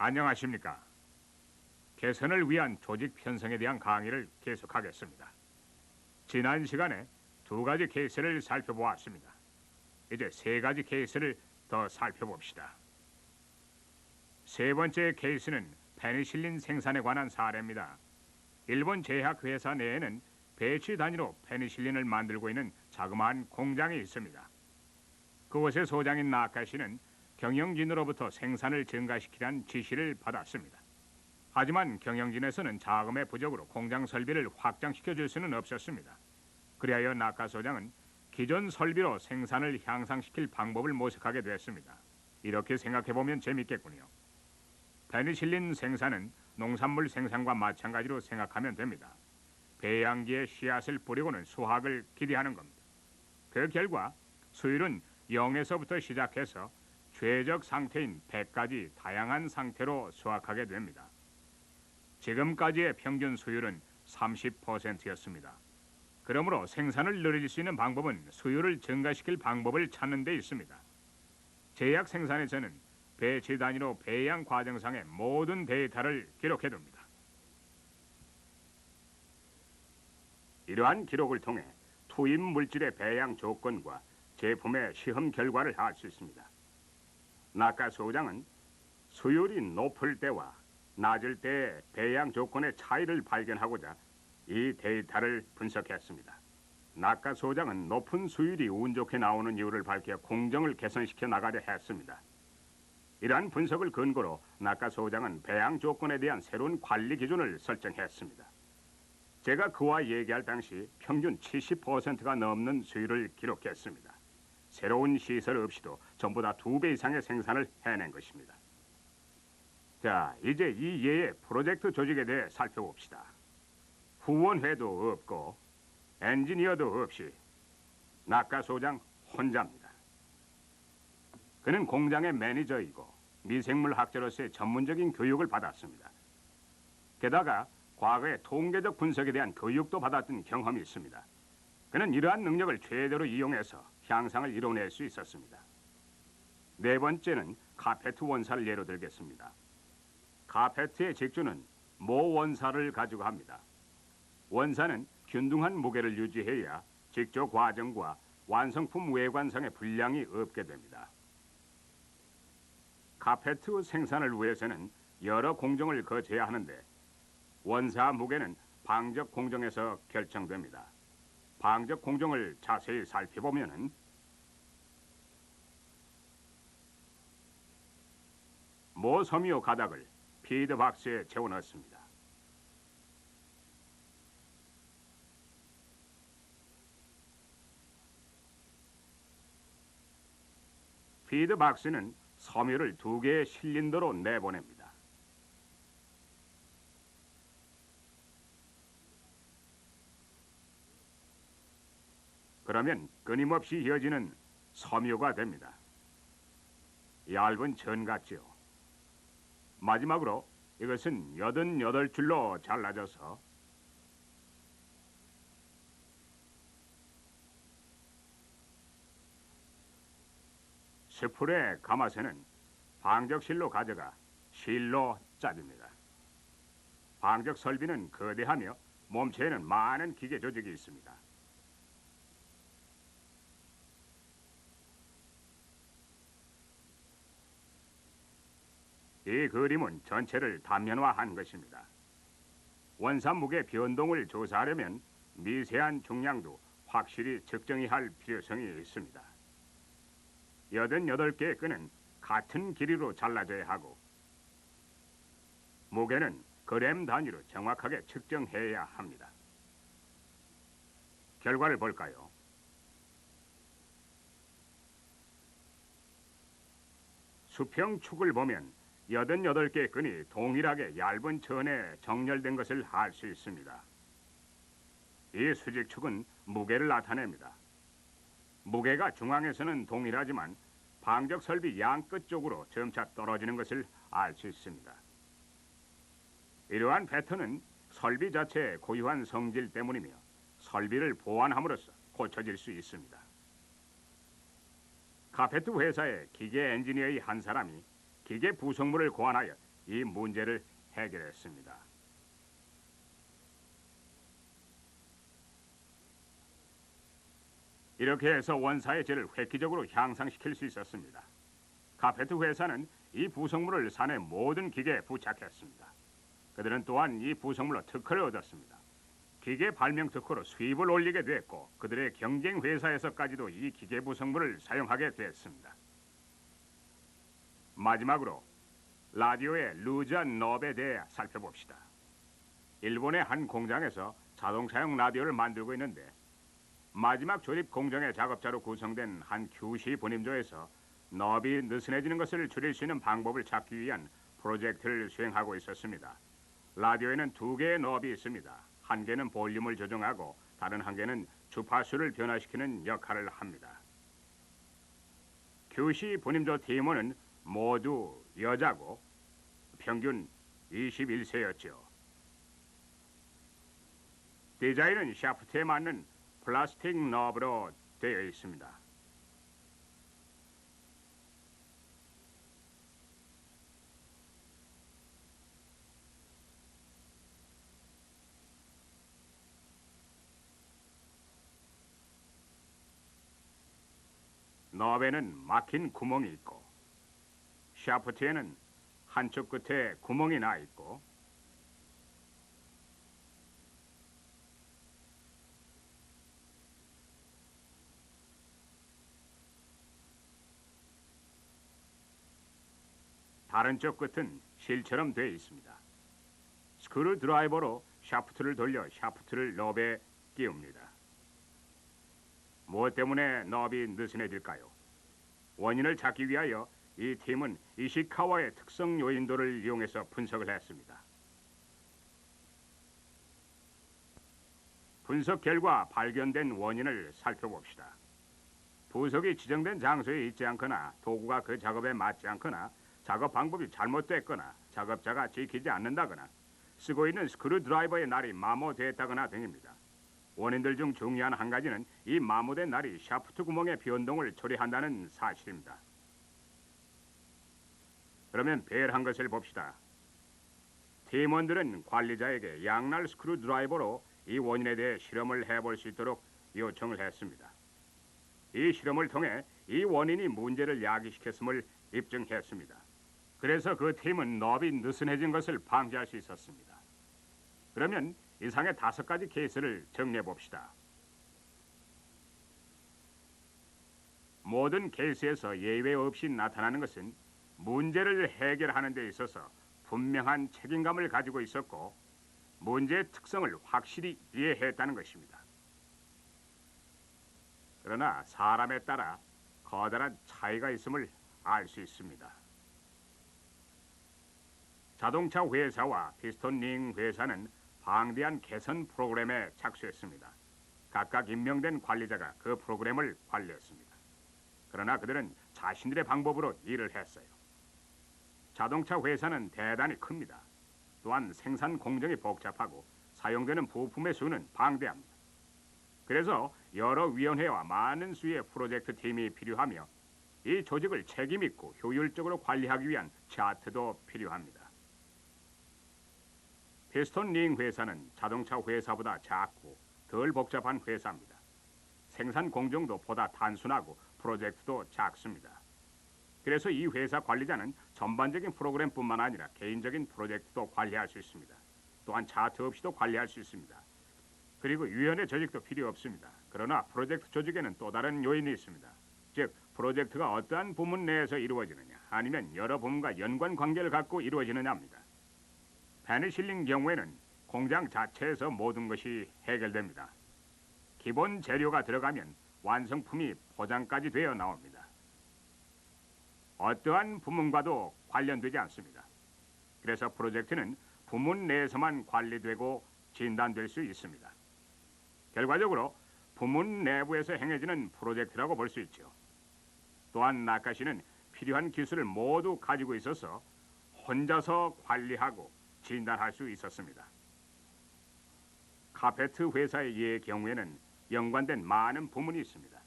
안녕하십니까. 개선을 위한 조직 편성에 대한 강의를 계속하겠습니다. 지난 시간에 두 가지 케이스를 살펴보았습니다. 이제 세 가지 케이스를 더 살펴봅시다. 세 번째 케이스는 페니실린 생산에 관한 사례입니다. 일본 제약회사 내에는 배치 단위로 페니실린을 만들고 있는 자그마한 공장이 있습니다. 그곳의 소장인 나카 씨는 경영진으로부터 생산을 증가시키라는 지시를 받았습니다. 하지만 경영진에서는 자금의 부족으로 공장 설비를 확장시켜 줄 수는 없었습니다. 그리하여 나카 소장은 기존 설비로 생산을 향상시킬 방법을 모색하게 됐습니다. 이렇게 생각해보면 재밌겠군요. 페니실린 생산은 농산물 생산과 마찬가지로 생각하면 됩니다. 배양기에 씨앗을 뿌리고는 수확을 기대하는 겁니다. 그 결과 수율은 0에서부터 시작해서 최적 상태인 100까지 다양한 상태로 수확하게 됩니다. 지금까지의 평균 수율은 30%였습니다. 그러므로 생산을 늘릴 수 있는 방법은 수율을 증가시킬 방법을 찾는 데 있습니다. 제약 생산에서는 배치 단위로 배양 과정상의 모든 데이터를 기록해둡니다. 이러한 기록을 통해 투입 물질의 배양 조건과 제품의 시험 결과를 알 수 있습니다. 나카 소장은 수율이 높을 때와 낮을 때의 배양 조건의 차이를 발견하고자 이 데이터를 분석했습니다. 나카 소장은 높은 수율이 운 좋게 나오는 이유를 밝혀 공정을 개선시켜 나가려 했습니다. 이러한 분석을 근거로 나카 소장은 배양 조건에 대한 새로운 관리 기준을 설정했습니다. 제가 그와 얘기할 당시 평균 70%가 넘는 수율을 기록했습니다. 새로운 시설 없이도 전부 다 2배 이상의 생산을 해낸 것입니다. 자, 이제 이 예의 프로젝트 조직에 대해 살펴봅시다. 후원회도 없고 엔지니어도 없이 나카 소장 혼자입니다. 그는 공장의 매니저이고 미생물 학자로서의 전문적인 교육을 받았습니다. 게다가 과거의 통계적 분석에 대한 교육도 받았던 경험이 있습니다. 그는 이러한 능력을 최대로 이용해서 향상을 이뤄낼 수 있었습니다. 네 번째는 카페트 원사를 예로 들겠습니다. 카페트의 직주는 모 원사를 가지고 합니다. 원사는 균등한 무게를 유지해야 직조 과정과 완성품 외관상의 불량이 없게 됩니다. 카페트 생산을 위해서는 여러 공정을 거쳐야 하는데 원사 무게는 방적 공정에서 결정됩니다. 방적 공정을 자세히 살펴보면 모 섬유 가닥을 피드 박스에 채워넣습니다. 피드 박스는 섬유를 2개의 실린더로 내보냅니다. 그러면 끊임없이 이어지는 섬유가 됩니다. 얇은 천 같지요. 마지막으로 이것은 88줄로 잘라져서 스프레 가마쇠는 방적실로 가져가 실로 짜집니다. 방적 설비는 거대하며 몸체에는 많은 기계 조직이 있습니다. 이 그림은 전체를 단면화한 것입니다. 원사 무게 변동을 조사하려면 미세한 중량도 확실히 측정해야 할 필요성이 있습니다. 88개의 끈은 같은 길이로 잘라져야 하고 무게는 그램 단위로 정확하게 측정해야 합니다. 결과를 볼까요? 수평축을 보면 88개의 끈이 동일하게 얇은 천에 정렬된 것을 알 수 있습니다. 이 수직축은 무게를 나타냅니다. 무게가 중앙에서는 동일하지만 방적 설비 양 끝 쪽으로 점차 떨어지는 것을 알 수 있습니다. 이러한 패턴은 설비 자체의 고유한 성질 때문이며 설비를 보완함으로써 고쳐질 수 있습니다. 카페트 회사의 기계 엔지니어의 한 사람이 기계 부속물을 고안하여 이 문제를 해결했습니다. 이렇게 해서 원사의 질을 획기적으로 향상시킬 수 있었습니다. 카페트 회사는 이 부속물을 산의 모든 기계에 부착했습니다. 그들은 또한 이 부속물로 특허를 얻었습니다. 기계 발명 특허로 수입을 올리게 됐고 그들의 경쟁 회사에서까지도 이 기계 부속물을 사용하게 됐습니다. 마지막으로 라디오의 루자 넙에 대해 살펴봅시다. 일본의 한 공장에서 자동차용 라디오를 만들고 있는데 마지막 조립 공정의 작업자로 구성된 한 QC 분임조에서 넙이 느슨해지는 것을 줄일 수 있는 방법을 찾기 위한 프로젝트를 수행하고 있었습니다. 라디오에는 두 개의 넙이 있습니다. 한 개는 볼륨을 조정하고 다른 한 개는 주파수를 변화시키는 역할을 합니다. QC 분임조 팀원은 모두 여자고 평균 21세였죠. 디자인은 샤프트에 맞는 플라스틱 너브로 되어 있습니다. 너브에는 막힌 구멍이 있고 샤프트에는 한쪽 끝에 구멍이 나 있고 다른 쪽 끝은 실처럼 되어 있습니다. 스크류 드라이버로 샤프트를 돌려 샤프트를 너브에 끼웁니다. 무엇 때문에 너브이 느슨해질까요? 원인을 찾기 위하여 이 팀은 이시카와의 특성 요인도를 이용해서 분석을 했습니다. 분석 결과 발견된 원인을 살펴봅시다. 부속이 지정된 장소에 있지 않거나 도구가 그 작업에 맞지 않거나 작업 방법이 잘못됐거나 작업자가 지키지 않는다거나 쓰고 있는 스크류 드라이버의 날이 마모됐다거나 등입니다. 원인들 중 중요한 한 가지는 이 마모된 날이 샤프트 구멍의 변동을 초래한다는 사실입니다. 그러면 배열한 것을 봅시다. 팀원들은 관리자에게 양날 스크류 드라이버로 이 원인에 대해 실험을 해볼 수 있도록 요청을 했습니다. 이 실험을 통해 이 원인이 문제를 야기시켰음을 입증했습니다. 그래서 그 팀은 너비 느슨해진 것을 방지할 수 있었습니다. 그러면 이상의 5가지 케이스를 정리해 봅시다. 모든 케이스에서 예외 없이 나타나는 것은 문제를 해결하는 데 있어서 분명한 책임감을 가지고 있었고 문제의 특성을 확실히 이해했다는 것입니다. 그러나 사람에 따라 커다란 차이가 있음을 알 수 있습니다. 자동차 회사와 피스톤 링 회사는 방대한 개선 프로그램에 착수했습니다. 각각 임명된 관리자가 그 프로그램을 관리했습니다. 그러나 그들은 자신들의 방법으로 일을 했어요. 자동차 회사는 대단히 큽니다. 또한 생산 공정이 복잡하고 사용되는 부품의 수는 방대합니다. 그래서 여러 위원회와 많은 수의 프로젝트 팀이 필요하며 이 조직을 책임있고 효율적으로 관리하기 위한 차트도 필요합니다. 피스톤 링 회사는 자동차 회사보다 작고 덜 복잡한 회사입니다. 생산 공정도 보다 단순하고 프로젝트도 작습니다. 그래서 이 회사 관리자는 전반적인 프로그램뿐만 아니라 개인적인 프로젝트도 관리할 수 있습니다. 또한 차트 없이도 관리할 수 있습니다. 그리고 위원회 조직도 필요 없습니다. 그러나 프로젝트 조직에는 또 다른 요인이 있습니다. 즉, 프로젝트가 어떠한 부문 내에서 이루어지느냐 아니면 여러 부문과 연관 관계를 갖고 이루어지느냐입니다. 페니실린 경우에는 공장 자체에서 모든 것이 해결됩니다. 기본 재료가 들어가면 완성품이 포장까지 되어 나옵니다. 어떠한 부문과도 관련되지 않습니다. 그래서 프로젝트는 부문 내에서만 관리되고 진단될 수 있습니다. 결과적으로 부문 내부에서 행해지는 프로젝트라고 볼 수 있죠. 또한 나카시는 필요한 기술을 모두 가지고 있어서 혼자서 관리하고 진단할 수 있었습니다. 카페트 회사의 경우에는 연관된 많은 부문이 있습니다.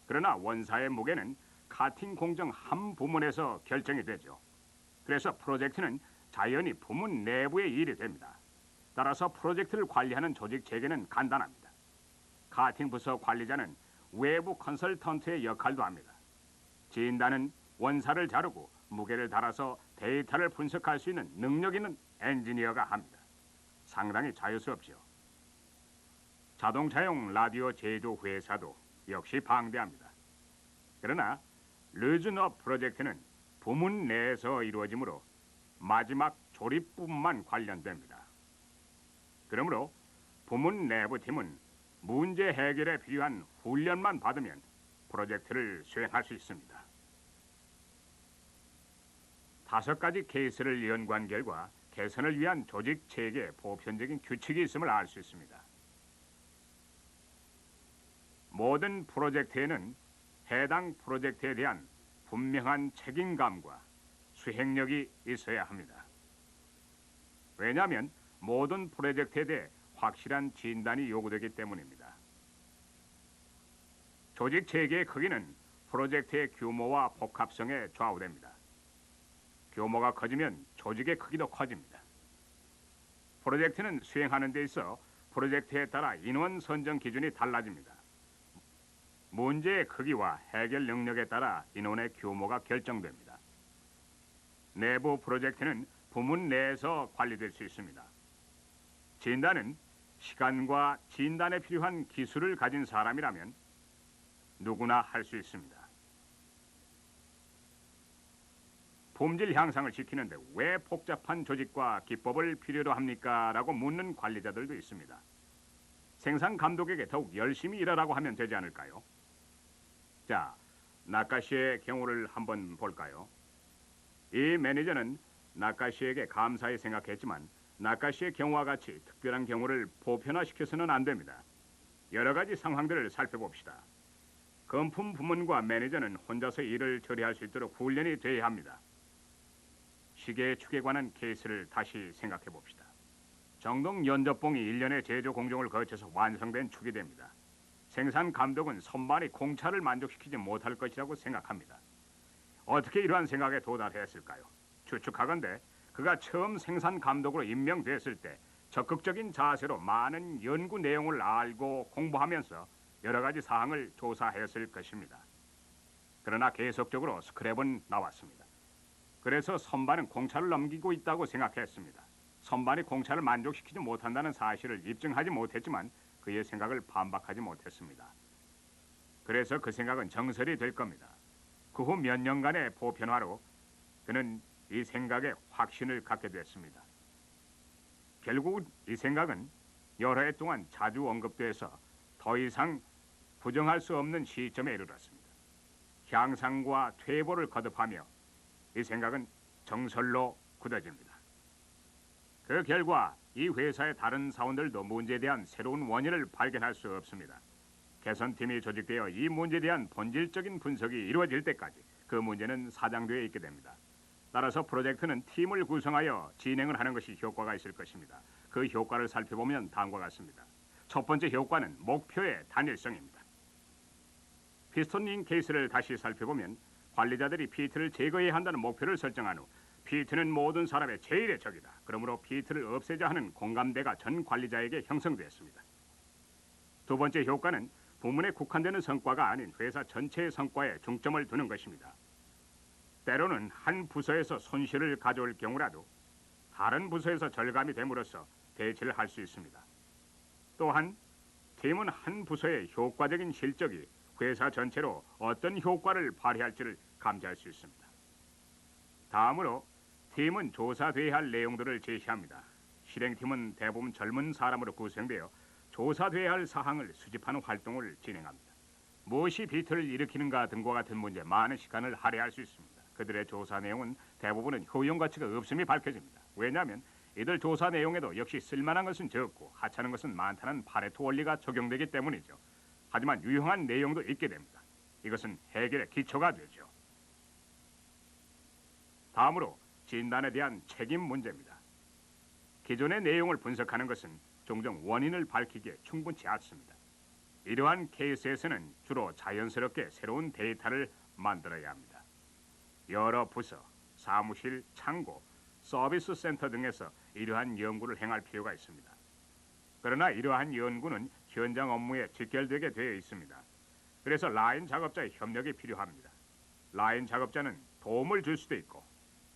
그러나 원사의 무게는 카팅 공정 한 부문에서 결정이 되죠. 그래서 프로젝트는 자연히 부문 내부의 일이 됩니다. 따라서 프로젝트를 관리하는 조직 체계는 간단합니다. 카팅 부서 관리자는 외부 컨설턴트의 역할도 합니다. 진단은 원사를 자르고 무게를 달아서 데이터를 분석할 수 있는 능력 있는 엔지니어가 합니다. 상당히 자유스럽죠. 자동차용 라디오 제조 회사도 역시 방대합니다. 그러나 르즈너 프로젝트는 부문 내에서 이루어지므로 마지막 조립 부분만 관련됩니다. 그러므로 부문 내부 팀은 문제 해결에 필요한 훈련만 받으면 프로젝트를 수행할 수 있습니다. 5가지 케이스를 연구한 결과 개선을 위한 조직 체계 보편적인 규칙이 있음을 알 수 있습니다. 모든 프로젝트에는 해당 프로젝트에 대한 분명한 책임감과 수행력이 있어야 합니다. 왜냐하면 모든 프로젝트에 대해 확실한 진단이 요구되기 때문입니다. 조직 체계의 크기는 프로젝트의 규모와 복합성에 좌우됩니다. 규모가 커지면 조직의 크기도 커집니다. 프로젝트는 수행하는 데 있어 프로젝트에 따라 인원 선정 기준이 달라집니다. 문제의 크기와 해결 능력에 따라 인원의 규모가 결정됩니다. 내부 프로젝트는 부문 내에서 관리될 수 있습니다. 진단은 시간과 진단에 필요한 기술을 가진 사람이라면 누구나 할 수 있습니다. 품질 향상을 지키는데 왜 복잡한 조직과 기법을 필요로 합니까? 라고 묻는 관리자들도 있습니다. 생산 감독에게 더욱 열심히 일하라고 하면 되지 않을까요? 자, 나카시의 경우를 한번 볼까요? 이 매니저는 나카시에게 감사히 생각했지만 나카시의 경우와 같이 특별한 경우를 보편화시켜서는 안 됩니다. 여러 가지 상황들을 살펴봅시다. 금품 부문과 매니저는 혼자서 일을 처리할 수 있도록 훈련이 돼야 합니다. 시계의 축에 관한 케이스를 다시 생각해 봅시다. 정동 연접봉이 1년의 제조 공정을 거쳐서 완성된 축이 됩니다. 생산 감독은 선반이 공차를 만족시키지 못할 것이라고 생각합니다. 어떻게 이러한 생각에 도달했을까요? 추측하건대 그가 처음 생산 감독으로 임명됐을 때 적극적인 자세로 많은 연구 내용을 알고 공부하면서 여러 가지 사항을 조사했을 것입니다. 그러나 계속적으로 스크랩은 나왔습니다. 그래서 선반은 공차를 넘기고 있다고 생각했습니다. 선반이 공차를 만족시키지 못한다는 사실을 입증하지 못했지만 그의 생각을 반박하지 못했습니다. 그래서 그 생각은 정설이 될 겁니다. 그 후 몇 년간의 보편화로 그는 이 생각에 확신을 갖게 됐습니다. 결국 이 생각은 여러 해 동안 자주 언급돼서 더 이상 부정할 수 없는 시점에 이르렀습니다. 향상과 퇴보를 거듭하며 이 생각은 정설로 굳어집니다. 그 결과 이 회사의 다른 사원들도 문제에 대한 새로운 원인을 발견할 수 없습니다. 개선팀이 조직되어 이 문제에 대한 본질적인 분석이 이루어질 때까지 그 문제는 사장되어 있게 됩니다. 따라서 프로젝트는 팀을 구성하여 진행을 하는 것이 효과가 있을 것입니다. 그 효과를 살펴보면 다음과 같습니다. 첫 번째 효과는 목표의 단일성입니다. 피스톤링 케이스를 다시 살펴보면 관리자들이 피트를 제거해야 한다는 목표를 설정한 후 피트는 모든 사람의 제일의 적이다. 그러므로 피트를 없애자 하는 공감대가 전 관리자에게 형성되었습니다. 두 번째 효과는 부문에 국한되는 성과가 아닌 회사 전체의 성과에 중점을 두는 것입니다. 때로는 한 부서에서 손실을 가져올 경우라도 다른 부서에서 절감이 됨으로써 대체를 할 수 있습니다. 또한 팀은 한 부서의 효과적인 실적이 회사 전체로 어떤 효과를 발휘할지를 감지할 수 있습니다. 다음으로 팀은 조사돼야 할 내용들을 제시합니다. 실행팀은 대부분 젊은 사람으로 구성되어 조사돼야 할 사항을 수집하는 활동을 진행합니다. 무엇이 비트를 일으키는가 등과 같은 문제에 많은 시간을 할애할 수 있습니다. 그들의 조사 내용은 대부분은 효용 가치가 없음이 밝혀집니다. 왜냐하면 이들 조사 내용에도 역시 쓸만한 것은 적고 하찮은 것은 많다는 파레토 원리가 적용되기 때문이죠. 하지만 유용한 내용도 있게 됩니다. 이것은 해결의 기초가 되죠. 다음으로 진단에 대한 책임 문제입니다. 기존의 내용을 분석하는 것은 종종 원인을 밝히기에 충분치 않습니다. 이러한 케이스에서는 주로 자연스럽게 새로운 데이터를 만들어야 합니다. 여러 부서, 사무실, 창고, 서비스 센터 등에서 이러한 연구를 행할 필요가 있습니다. 그러나 이러한 연구는 현장 업무에 직결되게 되어 있습니다. 그래서 라인 작업자의 협력이 필요합니다. 라인 작업자는 도움을 줄 수도 있고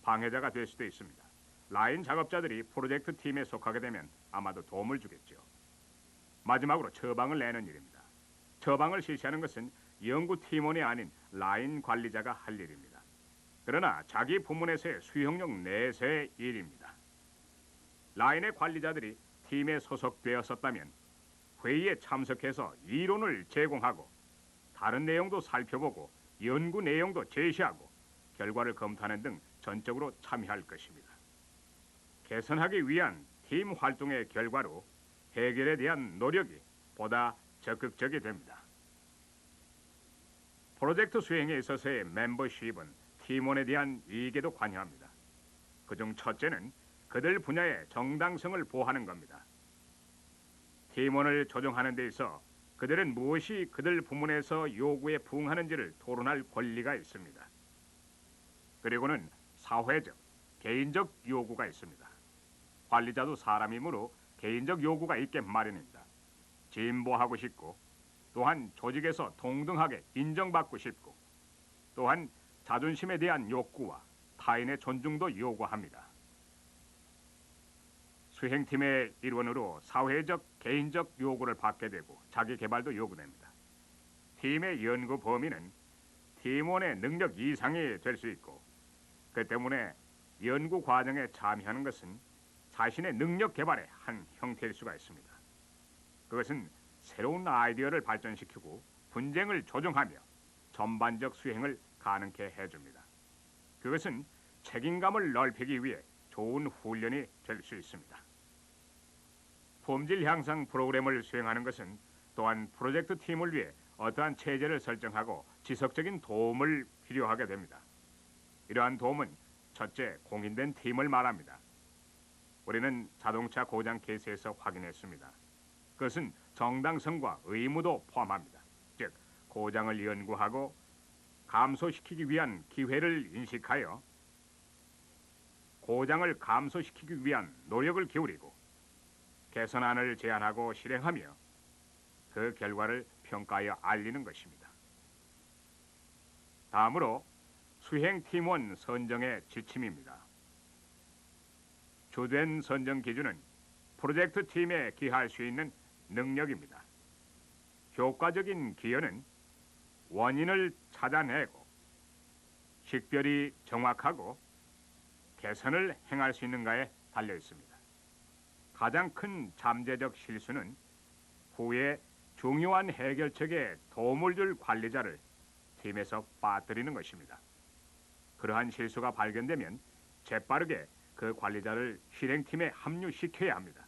방해자가 될 수도 있습니다. 라인 작업자들이 프로젝트 팀에 속하게 되면 아마도 도움을 주겠죠. 마지막으로 처방을 내는 일입니다. 처방을 실시하는 것은 연구팀원이 아닌 라인 관리자가 할 일입니다. 그러나 자기 부문에서의 수용력 내세의 일입니다. 라인의 관리자들이 팀에 소속되었었다면 회의에 참석해서 이론을 제공하고 다른 내용도 살펴보고 연구 내용도 제시하고 결과를 검토하는 등 전적으로 참여할 것입니다. 개선하기 위한 팀 활동의 결과로 해결에 대한 노력이 보다 적극적이 됩니다. 프로젝트 수행에 있어서의 멤버십은 팀원에 대한 이익에도 관여합니다. 그중 첫째는 그들 분야의 정당성을 보호하는 겁니다. 팀원을 조정하는 데 있어 그들은 무엇이 그들 부문에서 요구에 부응하는지를 토론할 권리가 있습니다. 그리고는 사회적, 개인적 요구가 있습니다. 관리자도 사람이므로 개인적 요구가 있게 마련입니다. 진보하고 싶고 또한 조직에서 동등하게 인정받고 싶고 또한 자존심에 대한 욕구와 타인의 존중도 요구합니다. 수행팀의 일원으로 사회적, 개인적 요구를 받게 되고 자기 개발도 요구됩니다. 팀의 연구 범위는 팀원의 능력 이상이 될 수 있고 그 때문에 연구 과정에 참여하는 것은 자신의 능력 개발의 한 형태일 수가 있습니다. 그것은 새로운 아이디어를 발전시키고 분쟁을 조정하며 전반적 수행을 가능케 해줍니다. 그것은 책임감을 넓히기 위해 좋은 훈련이 될 수 있습니다. 품질 향상 프로그램을 수행하는 것은 또한 프로젝트 팀을 위해 어떠한 체제를 설정하고 지속적인 도움을 필요하게 됩니다. 이러한 도움은 첫째, 공인된 팀을 말합니다. 우리는 자동차 고장 케이스에서 확인했습니다. 그것은 정당성과 의무도 포함합니다. 즉, 고장을 연구하고 감소시키기 위한 기회를 인식하여 고장을 감소시키기 위한 노력을 기울이고 개선안을 제안하고 실행하며 그 결과를 평가하여 알리는 것입니다. 다음으로 수행팀원 선정의 지침입니다. 주된 선정 기준은 프로젝트 팀에 기할 수 있는 능력입니다. 효과적인 기여는 원인을 찾아내고 식별이 정확하고 개선을 행할 수 있는가에 달려 있습니다. 가장 큰 잠재적 실수는 후에 중요한 해결책에 도움을 줄 관리자를 팀에서 빠뜨리는 것입니다. 그러한 실수가 발견되면 재빠르게 그 관리자를 실행팀에 합류시켜야 합니다.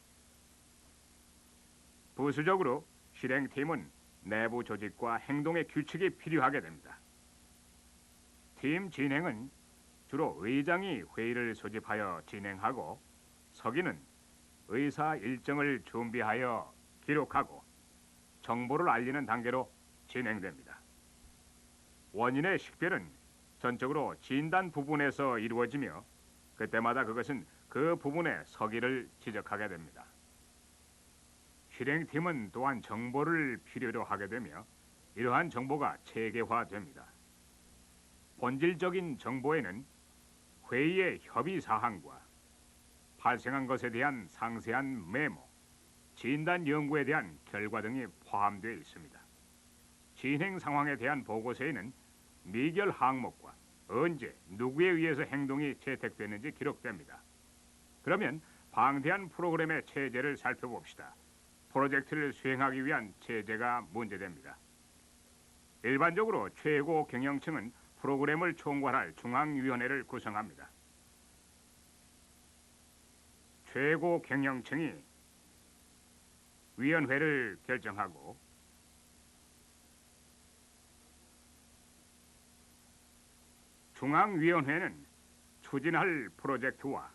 부수적으로 실행팀은 내부 조직과 행동의 규칙이 필요하게 됩니다. 팀 진행은 주로 의장이 회의를 소집하여 진행하고 서기는 의사 일정을 준비하여 기록하고 정보를 알리는 단계로 진행됩니다. 원인의 식별은 전적으로 진단 부분에서 이루어지며 그때마다 그것은 그 부분의 서기를 지적하게 됩니다. 실행팀은 또한 정보를 필요로 하게 되며 이러한 정보가 체계화됩니다. 본질적인 정보에는 회의의 협의 사항과 발생한 것에 대한 상세한 메모, 진단 연구에 대한 결과 등이 포함되어 있습니다. 진행 상황에 대한 보고서에는 미결 항목과 언제, 누구에 의해서 행동이 채택되는지 기록됩니다. 그러면 방대한 프로그램의 체제를 살펴봅시다. 프로젝트를 수행하기 위한 체제가 문제됩니다. 일반적으로 최고 경영층은 프로그램을 총괄할 중앙위원회를 구성합니다. 최고 경영층이 위원회를 결정하고 중앙위원회는 추진할 프로젝트와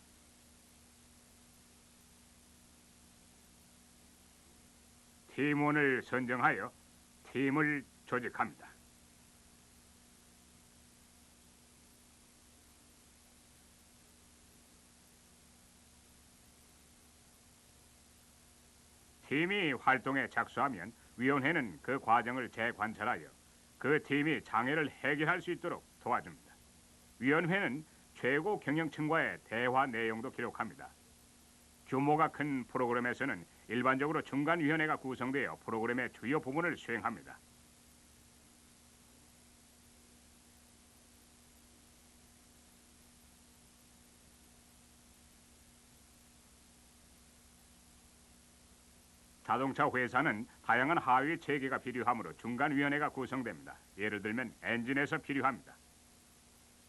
팀원을 선정하여 팀을 조직합니다. 팀이 활동에 착수하면 위원회는 그 과정을 재관찰하여 그 팀이 장애를 해결할 수 있도록 도와줍니다. 위원회는 최고 경영층과의 대화 내용도 기록합니다. 규모가 큰 프로그램에서는 일반적으로 중간위원회가 구성되어 프로그램의 주요 부분을 수행합니다. 자동차 회사는 다양한 하위 체계가 필요하므로 중간위원회가 구성됩니다. 예를 들면 엔진에서 필요합니다.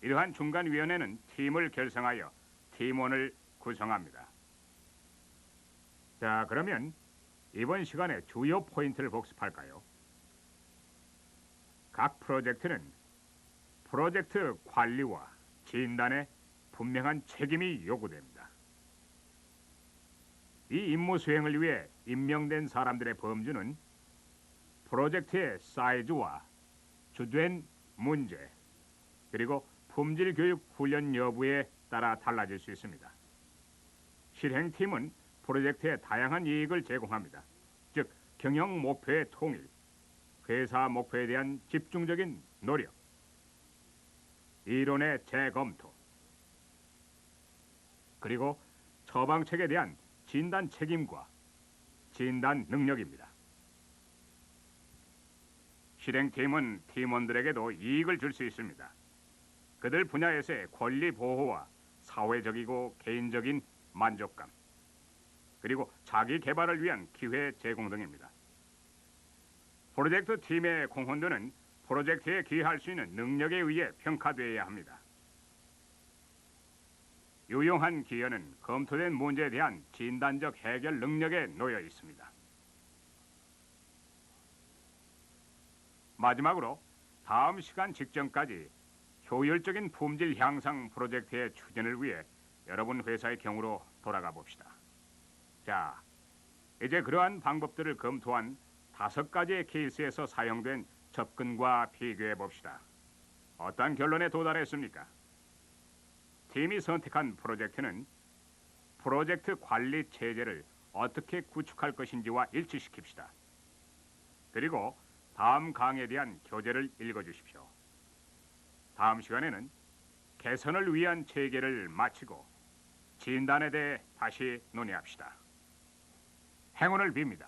이러한 중간위원회는 팀을 결성하여 팀원을 구성합니다. 자, 그러면 이번 시간에 주요 포인트를 복습할까요? 각 프로젝트는 프로젝트 관리와 진단에 분명한 책임이 요구됩니다. 이 임무 수행을 위해 임명된 사람들의 범주는 프로젝트의 사이즈와 주된 문제, 그리고 품질 교육 훈련 여부에 따라 달라질 수 있습니다. 실행팀은 프로젝트에 다양한 이익을 제공합니다. 즉, 경영 목표의 통일, 회사 목표에 대한 집중적인 노력, 이론의 재검토, 그리고 처방책에 대한 진단 책임과 진단 능력입니다. 실행팀은 팀원들에게도 이익을 줄 수 있습니다. 그들 분야에서의 권리 보호와 사회적이고 개인적인 만족감, 그리고 자기 개발을 위한 기회 제공 등입니다. 프로젝트 팀의 공헌도는 프로젝트에 기여할 수 있는 능력에 의해 평가되어야 합니다. 유용한 기여는 검토된 문제에 대한 진단적 해결 능력에 놓여 있습니다. 마지막으로 다음 시간 직전까지 효율적인 품질 향상 프로젝트의 추진을 위해 여러분 회사의 경우로 돌아가 봅시다. 자, 이제 그러한 방법들을 검토한 5가지의 케이스에서 사용된 접근과 비교해 봅시다. 어떤 결론에 도달했습니까? 팀이 선택한 프로젝트는 프로젝트 관리 체제를 어떻게 구축할 것인지와 일치시킵시다. 그리고 다음 강의에 대한 교재를 읽어주십시오. 다음 시간에는 개선을 위한 체계를 마치고 진단에 대해 다시 논의합시다. 행운을 빕니다.